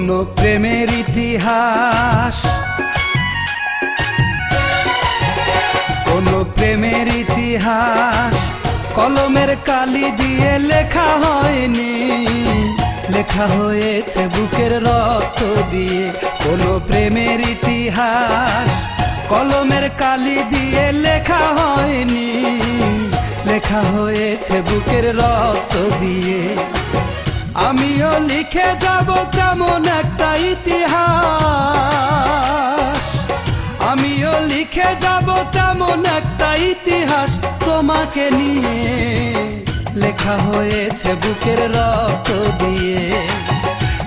কোনো প্রেমের ইতিহাস, কোনো প্রেমের ইতিহাস কলমের কালি দিয়ে লেখা হয়নি, লেখা হয়েছে বুকের রক্ত দিয়ে। কোনো প্রেমের ইতিহাস কলমের কালি দিয়ে লেখা হয়নি, লেখা হয়েছে বুকের রক্ত দিয়ে। আমিও লিখে যাব তেমন একটা ইতিহাস, আমিও লিখে যাব তেমন একটা ইতিহাস তোমাকে নিয়ে, লেখা হয়েছে বুকের রক্ত দিয়ে,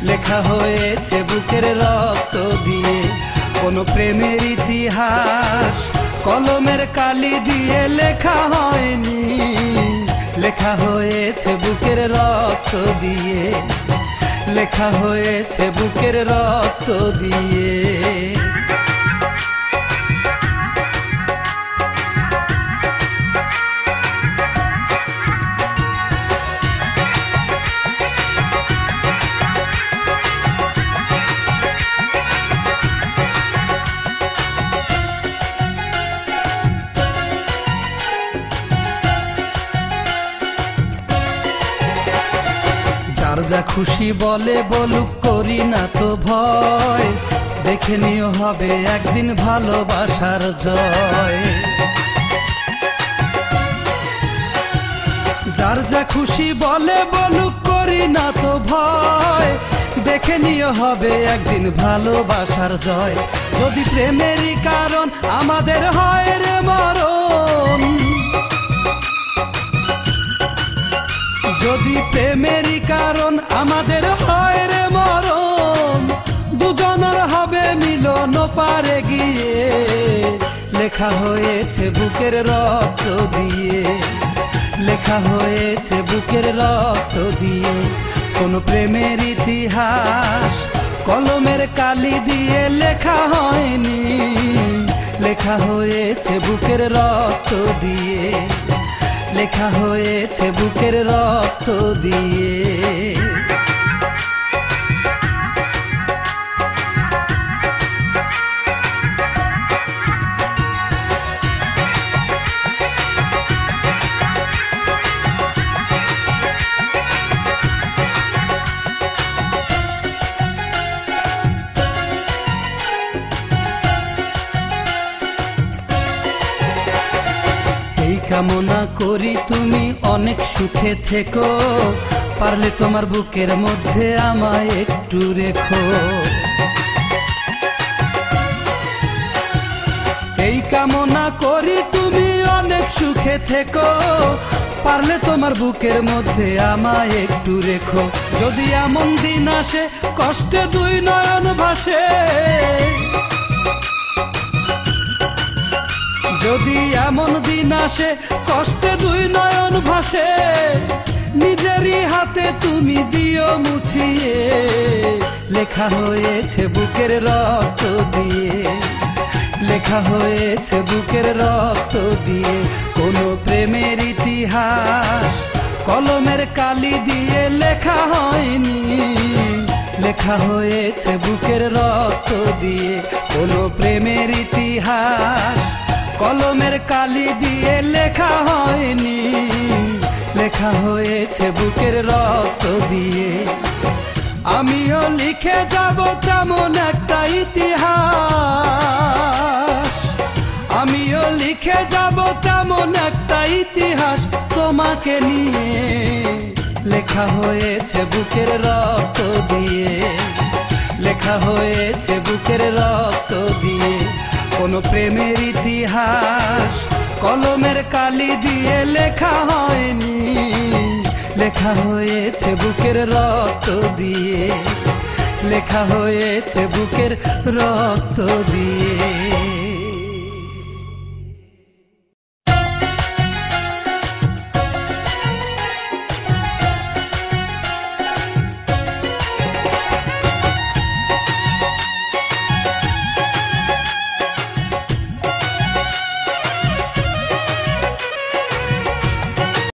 লেখা হয়েছে বুকের রক্ত দিয়ে। কোনো প্রেমের ইতিহাস কলমের কালি দিয়ে লেখা হয়নি, লেখা হয়েছে বুকের রক্ত দিয়ে, লেখা হয়েছে বুকের রক্ত দিয়ে। যার যা খুশি বলে বলুক, করি না তো ভয়, দেখে নিও হবে একদিন ভালোবাসার জয়। যার যা খুশি বলে বলুক, করি না তো ভয়, দেখে নিও হবে একদিন ভালোবাসার জয়। যদি প্রেমেরই কারণ আমাদের হয় রে মরণ, যদি প্রেমেরই কারণ আমাদের হয় রে মরণ, দুজনের হবে মিলন পারে গিয়ে, লেখা হয়েছে বুকের রক্ত দিয়ে, লেখা হয়েছে বুকের রক্ত দিয়ে। কোনো প্রেমের ইতিহাস কলমের কালি দিয়ে লেখা হয়নি, লেখা হয়েছে বুকের রক্ত দিয়ে, লেখা হয়েছে বুকের রক্ত দিয়ে। এই কামনা করি তুমি অনেক সুখে থেকো, পারলে তোমার বুকের মধ্যে আমায় একটু রেখো। এই কামনা করি তুমি অনেক সুখে থেকো, পারলে তোমার বুকের মধ্যে আমায় একটু রেখো। যদি এমন দিন আসে কষ্টে দুই নয়ন ভাসে, যদি এমন দিন আসে কষ্টে দুই নয়ন ভাসে, নিজেরই হাতে তুমি দিও মুছিয়ে, লেখা হয়েছে বুকের রক্ত দিয়ে, লেখা হয়েছে বুকের রক্ত দিয়ে। কোনো প্রেমের ইতিহাস কলমের কালি দিয়ে লেখা হয়নি, লেখা হয়েছে বুকের রক্ত দিয়ে। কোনো প্রেমের ইতিহাস কলমের কালি দিয়ে লেখা হয়নি, লেখা হয়েছে বুকের রক্ত দিয়ে। আমিও লিখে যাব তেমন একটা ইতিহাস, আমিও লিখে যাব তেমন একটা ইতিহাস তোমাকে নিয়ে, লেখা হয়েছে বুকের রক্ত দিয়ে, লেখা হয়েছে বুকের রক্ত দিয়ে। কোনো প্রেমের ইতিহাস কলমের কালি দিয়ে লেখা হয়নি, লেখা হয়েছে বুকের রক্ত দিয়ে, লেখা হয়েছে বুকের রক্ত দিয়ে।